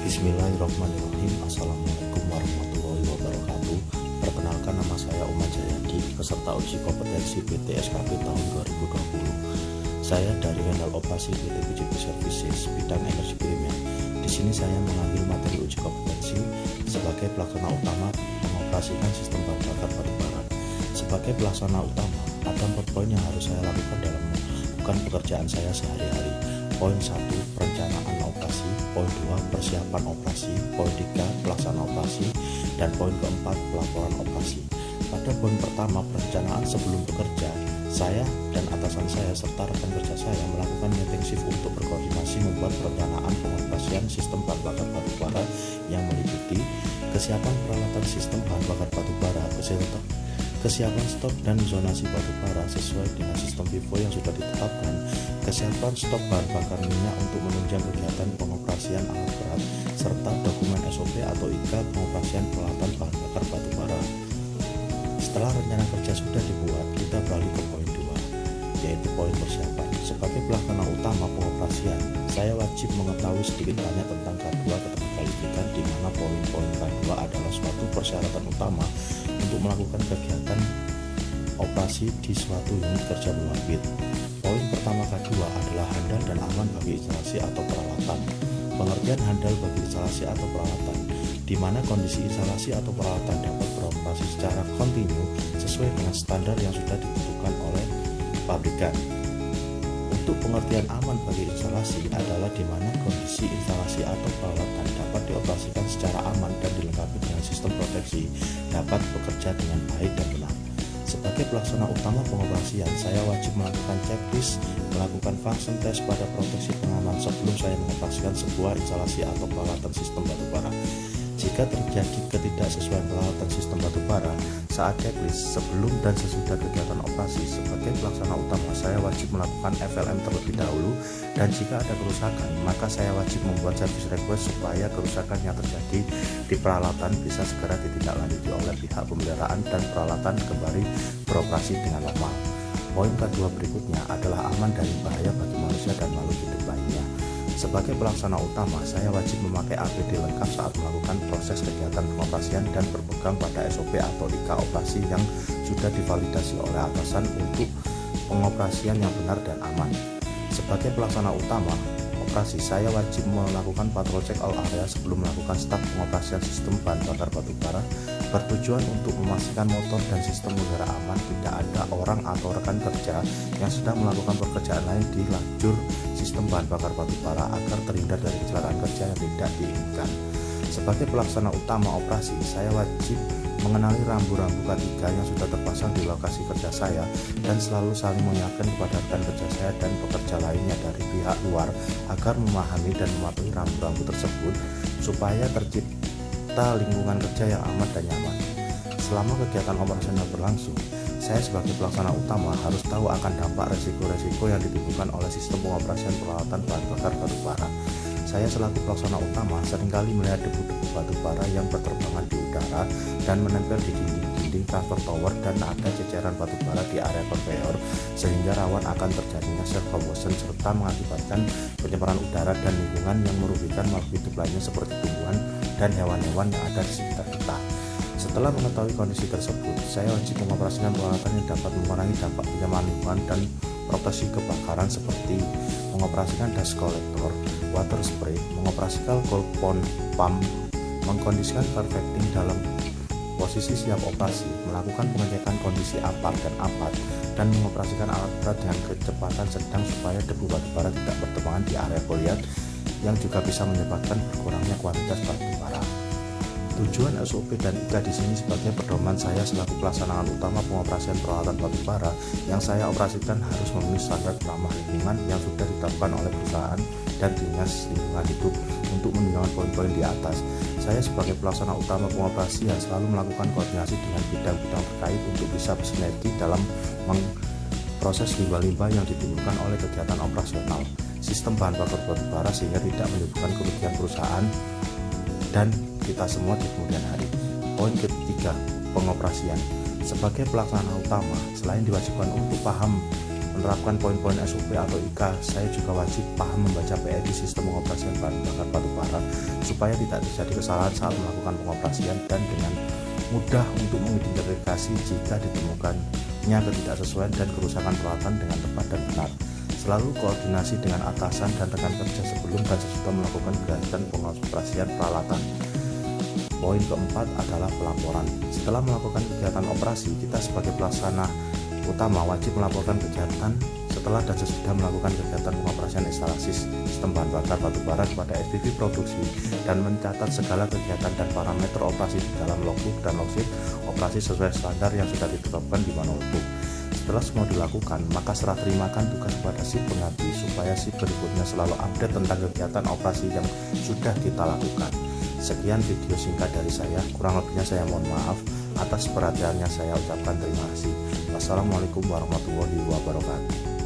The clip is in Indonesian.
Bismillahirrahmanirrahim. Assalamualaikum warahmatullahi wabarakatuh. Perkenalkan, nama saya Umar Jayadi, peserta uji kompetensi PT SKP tahun 2020. Saya dari Handal Operasi PT PJB Services bidang energi primer. Di sini saya mengambil materi uji kompetensi sebagai pelaksana utama mengoperasikan sistem bahan bakar batubara. Sebagai pelaksana utama, ada 4 poin yang harus saya lakukan dalam melakukan pekerjaan saya sehari-hari. Poin 1, perencanaan operasi. Poin 2, persiapan operasi. Poin 3, pelaksana operasi. Dan poin keempat, pelaporan operasi. Pada poin pertama, perencanaan sebelum bekerja, saya dan atasan saya serta rekan kerja saya melakukan meeting shift untuk berkoordinasi membuat perencanaan pengoperasian sistem bahan bakar batubara yang meliputi kesiapan peralatan sistem bahan bakar batubara, kesiapan stok dan zonasi batubara sesuai dengan sistem FIFO yang sudah ditetapkan, kesiapan stok bahan bakar minyak untuk menunjang kegiatan pengoperasian alat berat, serta dokumen SOP atau IKA pengoperasian peralatan bahan bakar batubara. Setelah rencana kerja sudah dibuat, kita beralih ke poin 2, yaitu poin persiapan. Sebagai pelaksana utama pengoperasian, saya wajib mengetahui sedikit banyak tentang K2 ketenaga listrikan, di mana poin-poin K2 adalah suatu persyaratan utama untuk melakukan kegiatan operasi di suatu unit kerja pembangkit. Poin pertama K2 adalah handal dan aman bagi instalasi atau peralatan. Pengertian handal bagi instalasi atau peralatan, di mana kondisi instalasi atau peralatan dapat beroperasi secara kontinu sesuai dengan standar yang sudah ditentukan oleh pabrikan. Untuk pengertian aman bagi instalasi adalah di mana kondisi instalasi atau peralatan dapat dioperasikan secara aman dan dilengkapi dengan sistem proteksi, dapat bekerja dengan baik dan benar. Sebagai pelaksana utama pengoperasian, saya wajib melakukan checklist, melakukan function test pada proteksi pengaman sebelum saya mengoperasikan sebuah instalasi atau peralatan sistem batubara. Jika terjadi ketidaksesuaian peralatan sistem batubara saat checklist sebelum dan sesudah kegiatan operasi, sebagai pelaksana utama saya wajib melakukan FLM terlebih dahulu, dan jika ada kerusakan maka saya wajib membuat service request supaya kerusakan yang terjadi di peralatan bisa segera ditindaklanjuti oleh pihak pemeliharaan dan peralatan kembali beroperasi dengan normal. Poin kedua berikutnya adalah aman dari bahaya bagi manusia dan makhluk hidup lainnya. Sebagai pelaksana utama, saya wajib memakai APD lengkap saat melakukan proses kegiatan pengoperasian dan berpegang pada SOP atau IKA operasi yang sudah divalidasi oleh atasan untuk pengoperasian yang benar dan aman. Sebagai pelaksana utama operasi, saya wajib melakukan patrol check all area sebelum melakukan start pengoperasian sistem bahan bakar batubara, bertujuan untuk memastikan motor dan sistem udara aman, tidak ada orang atau rekan kerja yang sedang melakukan pekerjaan lain di lajur sistem bahan bakar batubara agar terhindar dari kecelakaan kerja yang tidak diinginkan. Sebagai pelaksana utama operasi, saya wajib mengenali rambu-rambu K3 yang sudah terpasang di lokasi kerja saya dan selalu saling mengingatkan kepada rekan kerja saya dan pekerja lainnya dari pihak luar agar memahami dan mematuhi rambu-rambu tersebut supaya tercipta lingkungan kerja yang aman dan nyaman. Selama kegiatan operasional berlangsung, saya sebagai pelaksana utama harus tahu akan dampak resiko-resiko yang ditimbulkan oleh sistem pengoperasian peralatan bahan bakar batubara. Saya selaku pelaksana utama seringkali melihat debu-debu batubara yang berterbangan di udara dan menempel di dinding-dinding transfer tower, dan ada ceceran batubara di area conveyor sehingga rawan akan terjadinya self combustion serta mengakibatkan pencemaran udara dan lingkungan yang merugikan makhluk hidup lainnya seperti tumbuhan dan hewan-hewan yang ada di sekitar kita. Setelah mengetahui kondisi tersebut, saya wajib mengoperasikan peralatan yang dapat mengurangi dampak pencemaran lingkungan dan proteksi kebakaran seperti mengoperasikan dust collector, water spray, mengoperasikan cold pump, mengkondisikan perfecting dalam posisi siap operasi, melakukan pengecekan kondisi apar dan apad, dan mengoperasikan alat berat dengan kecepatan sedang supaya debu batubara tidak berterbangan di area goliat yang juga bisa menyebabkan berkurangnya kuantitas batubara. Tujuan SOP dan IKA di sini sebagai pedoman saya selaku pelaksanaan utama pengoperasian peralatan batubara yang saya operasikan harus memenuhi standar ramah lingkungan yang sudah ditetapkan oleh perusahaan dan dinas lingkungan hidup. Untuk menunjukkan poin-poin di atas, saya sebagai pelaksana utama pengoperasian selalu melakukan koordinasi dengan bidang-bidang terkait untuk bisa bersinergi dalam proses limbah-limbah yang ditimbulkan oleh kegiatan operasional sistem bahan bakar batubara sehingga tidak menimbulkan kerugian perusahaan dan kita semua di kemudian hari. Poin ketiga, pengoperasian. Sebagai pelaksana utama, selain diwajibkan untuk paham menerapkan poin-poin SOP atau IKA, saya juga wajib paham membaca PED sistem pengoperasian bahan bakar batubara supaya tidak terjadi kesalahan saat melakukan pengoperasian dan dengan mudah untuk mengidentifikasi jika ditemukannya ketidaksesuaian dan kerusakan peralatan dengan tepat dan benar. Selalu koordinasi dengan atasan dan rekan kerja sebelum dan sesudah melakukan kegiatan pengoperasian peralatan. Poin keempat adalah pelaporan. Setelah melakukan kegiatan operasi, kita sebagai pelaksana utama wajib melaporkan kegiatan setelah dan sesudah melakukan kegiatan pengoperasian instalasi sistem bahan bakar batubara kepada SPV produksi dan mencatat segala kegiatan dan parameter operasi di dalam logbook dan logsheet operasi sesuai standar yang sudah ditetapkan di manual logbook. Setelah semua dilakukan, maka serah terimakan tugas kepada si pengganti supaya si berikutnya selalu update tentang kegiatan operasi yang sudah kita lakukan. Sekian video singkat dari saya, kurang lebihnya saya mohon maaf. Atas perhatiannya saya ucapkan terima kasih. Wassalamualaikum warahmatullahi wabarakatuh.